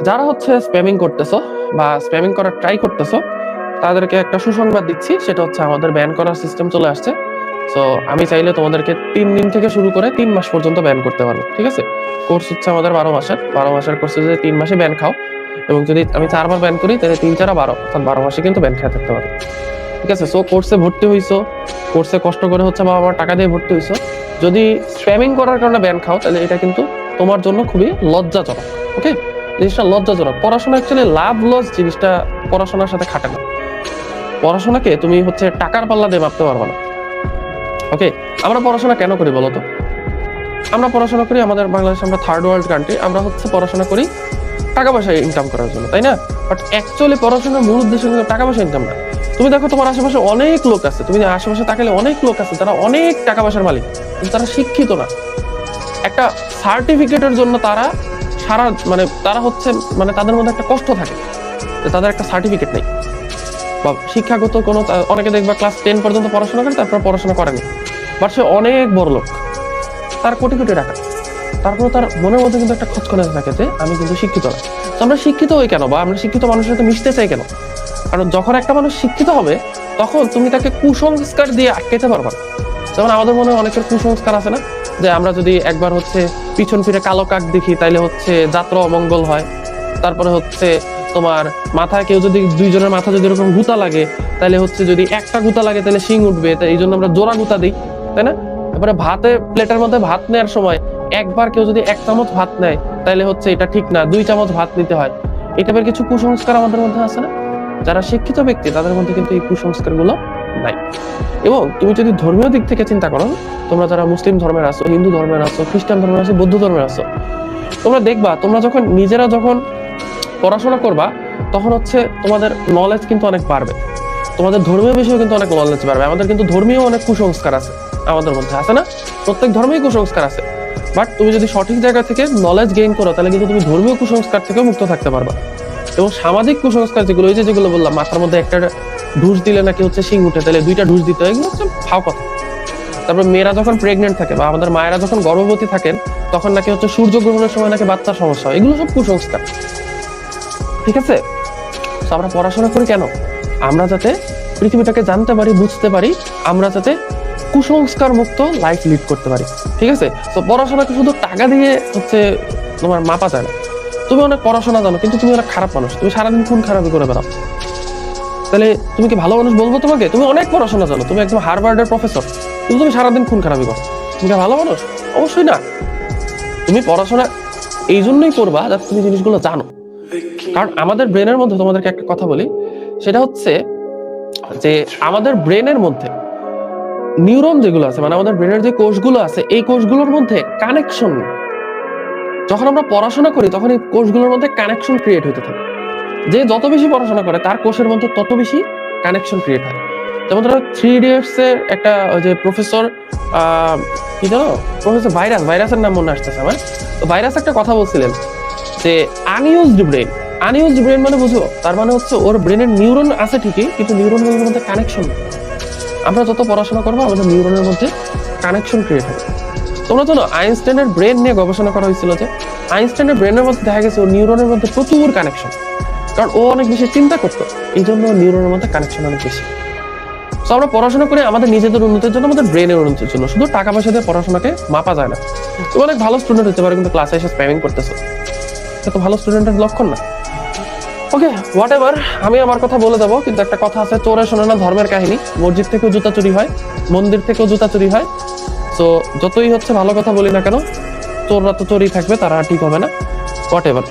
যারা হচ্ছে স্প্যামিং করতেছো বা স্প্যামিং করার ট্রাই করতেছো তাদেরকে একটা সুসংবাদ দিচ্ছি, সেটা হচ্ছে আমাদের ব্যান করার সিস্টেম চলে আসছে। সো আমি চাইলে তোমাদেরকে 3 দিন থেকে শুরু করে 3 মাস পর্যন্ত ব্যান করতে পারবো। ঠিক আছে, কোর্স হচ্ছে আমাদের 12 মাসের কোর্সে যদি 3 মাসে ব্যান খাও এবং যদি আমি 4 বার ব্যান করি তাহলে 3 4 12 অর্থাৎ 12 মাসে কিন্তু ব্যান খেয়ে থাকতে পারো। ঠিক আছে, সো কোর্সে ভর্তি হইছো, কোর্সে কষ্ট করে হচ্ছে বাবা আমার টাকা দিয়ে ভর্তি হইছো, যদি স্প্যামিং করার কারণে ব্যান খাও তাহলে এটা কিন্তু তোমার জন্য খুবই লজ্জাজনক। ওকে, জিনিসটা লজ্জাজনক। পড়াশোনা অ্যাকচুয়ালি লাভ লস জিনিসটা পড়াশোনার সাথে খাটে না। পড়াশোনাকে তুমি হচ্ছে টাকার পাল্লা দিয়ে মাপতে পারবে না। ওকে, আমরা পড়াশোনা কেন করি বলতো? আমরা পড়াশোনা করি, আমাদের বাংলাদেশ আমরা থার্ড ওয়ার্ল্ড কান্ট্রি, আমরা হচ্ছে পড়াশোনা করি টাকা পয়সা ইনকাম করার জন্য, তাই না? বাট অ্যাকচুয়ালি পড়াশোনার মূল উদ্দেশ্য কিন্তু টাকা পয়সা ইনকাম না। তুমি দেখো তোমার আশেপাশে অনেক লোক আছে, তুমি আশেপাশে তাকালে অনেক লোক আছে যারা অনেক টাকা পয়সার মালিক, কিন্তু তারা শিক্ষিত না। একটা সার্টিফিকেটের জন্য তারা তারা হচ্ছে তাদের মধ্যে একটা কষ্ট থাকে যে তাদের একটা সার্টিফিকেট নেই বা শিক্ষাগত কোনো, অনেকে দেখবা ক্লাস 10 পর্যন্ত পড়াশোনা করে তারপর পড়াশোনা করেনি, বাট সে অনেক বড় লোক, তার কোটি কোটি টাকা, তারপরে তার মনের মধ্যে কিন্তু একটা খচখচে থাকে যে আমি কিন্তু শিক্ষিত না। তো আমরা শিক্ষিত হই কেন, বা আমরা শিক্ষিত মানুষের সাথে মিশতে চাই কেন? কারণ যখন একটা মানুষ শিক্ষিত হবে তখন তুমি তাকে কুসংস্কার দিয়ে আটকাতে পারবা না। যেমন আমাদের মনে অনেকের কুসংস্কার আছে না, যে আমরা যদি একবার হচ্ছে পিছন ফিরে কালো কাক দেখি তাইলে হচ্ছে যাত্রা অমঙ্গল হয়। তারপরে হচ্ছে তোমার মাথায় কেউ যদি, দুইজনের মাথা যদি এরকম গুতা লাগে তাহলে হচ্ছে যদি একটা গুতা লাগে তাহলে শিং উঠবে, তাই এই জন্য আমরা জোড়া গুতা দিই, তাই না? তারপরে প্লেটের মধ্যে ভাত নেওয়ার সময় একবার কেউ যদি 1 চামচ ভাত নেয় তাহলে হচ্ছে এটা ঠিক না, 2 চামচ ভাত নিতে হয়। এই টাইপের কিছু কুসংস্কার আমাদের মধ্যে আছে না? যারা শিক্ষিত ব্যক্তি তাদের মধ্যে কিন্তু এই কুসংস্কার গুলো নাই। এবং তুমি যদি ধর্মীয় দিক থেকে চিন্তা করো, তোমরা যারা মুসলিম ধর্মের আছো, হিন্দু ধর্মের আছো, খ্রিস্টান ধর্মের আছো, বৌদ্ধ ধর্মের আছো, তোমরা দেখবা তোমরা যখন নিজেরা যখন পড়াশোনা করবা তখন হচ্ছে তোমাদের নলেজ কিন্তু অনেক বাড়বে, তোমাদের ধর্মীয় বিষয়ে কিন্তু অনেক নলেজ বাড়বে। আমাদের কিন্তু ধর্মীয় অনেক কুসংস্কার আছে আমাদের মধ্যে, আছে না? প্রত্যেক ধর্মেই কুসংস্কার আছে, বাট তুমি যদি সঠিক জায়গা থেকে নলেজ গেইন করো তাহলে কিন্তু তুমি ধর্মীয় কুসংস্কার থেকে মুক্ত থাকতে পারবা। এবং সামাজিক কুসংস্কার যেগুলো, এই যেগুলো বললাম, মাথার মধ্যে একটা ঢুস দিলে নাকি হচ্ছে শিং উঠে, তাহলে 2টা ঢুস দিতে হয়, এগুলো হচ্ছে ফাও কথা। তারপর মেয়েরা যখন প্রেগনেন্ট থাকে বা আমাদের মায়েরা যখন গর্ভবতী থাকেন তখন নাকি হচ্ছে সূর্যগ্রহণের সময় নাকি বাচ্চার সমস্যা হয়, এগুলো সব কুসংস্কার। ঠিক আছে, তো আমরা পড়াশোনা করি কেন? আমরা যাতে পৃথিবীটাকে জানতে পারি, বুঝতে পারি, আমরা যাতে কুসংস্কার মুক্ত লাইফ লিড করতে পারি। ঠিক আছে, তো পড়াশোনাকে শুধু টাকা দিয়ে হচ্ছে তোমার মাপা যায় না। তুমি অনেক পড়াশোনা জানো কিন্তু তুমি অনেক খারাপ মানুষ, তুমি সারাদিন খুন খারাপি করে বেড়াও, তাহলে তুমি কি ভালো মানুষ বলবো তোমাকে? তুমি অনেক পড়াশোনা জানো, তুমি একদম হার্ভার্ডের প্রফেসর, কিন্তু তুমি সারাদিন খুন খারাপি করো, তুমি কি ভালো মানুষ? অবশ্যই না। তুমি পড়াশোনা এই জন্যই করবা যাতে তুমি জিনিসগুলো জানো। কারণ আমাদের ব্রেনের মধ্যে, তোমাদেরকে একটা কথা বলি, সেটা হচ্ছে যে আমাদের ব্রেনের মধ্যে নিউরন যেগুলো আছে, আমাদের ব্রেনের যে কোষগুলো আছে, এই কোষগুলোর মধ্যে কানেকশন, যখন আমরা পড়াশোনা করি তখন এই কোষগুলোর মধ্যে কানেকশন ক্রিয়েট হতে থাকে। যে যত বেশি পড়াশোনা করে তার কোষের মধ্যে তত বেশি কানেকশন ক্রিয়েট হয়। যেমন ধরো 3 Idiots এর একটা যে প্রফেসর, কি জানো, প্রফেসর ভাইরাসের নাম মনে আসতেছে আমার, তো ভাইরাস একটা কথা বলছিলেন যে আনইউজড ব্রেন মানে বুঝো, তার মানে হচ্ছে ওর ব্রেনের নিউরন আছে ঠিকই, কিন্তু নিউরনগুলোর মধ্যে কানেকশন নেই। আমরা যত পড়াশোনা করবো আমাদের নিউরনের মধ্যে কানেকশন ক্রিয়েট হবে। তোমরা জানো আইনস্টাইনের ব্রেন নিয়ে গবেষণা করা হয়েছিল, যে আইনস্টাইনের ব্রেনের মধ্যে দেখা গেছে ওর নিউরনের মধ্যে প্রচুর কানেকশন, কারণ ও অনেক বেশি চিন্তা করতো, এই জন্য নিউরনের মধ্যে কানেকশন অনেক বেশি। তো আমরা পড়াশোনা করি আমাদের নিজেদের উন্নতির জন্য, আমাদের ব্রেনের উন্নতির জন্য, শুধু টাকা পয়সা দিয়ে পড়াশোনাকে মাপা যায় না। তুমি অনেক ভালো স্টুডেন্ট হতে পারো কিন্তু ক্লাসে এসে স্প্যামিং করতেছো, এটা তো ভালো স্টুডেন্টের লক্ষণ না। ওকে, হোয়াট এভার, আমি আমার কথা বলে যাবো, কিন্তু একটা কথা আছে, চোরে শোনে না ধর্মের কাহিনী। মসজিদ থেকেও জুতা চুরি হয়, মন্দির থেকেও জুতা চুরি হয়। তো যতই হচ্ছে ভালো কথা বলি না কেন, চোররা তো চোরই থাকবে, তারা ঠিক হবে না। What ever.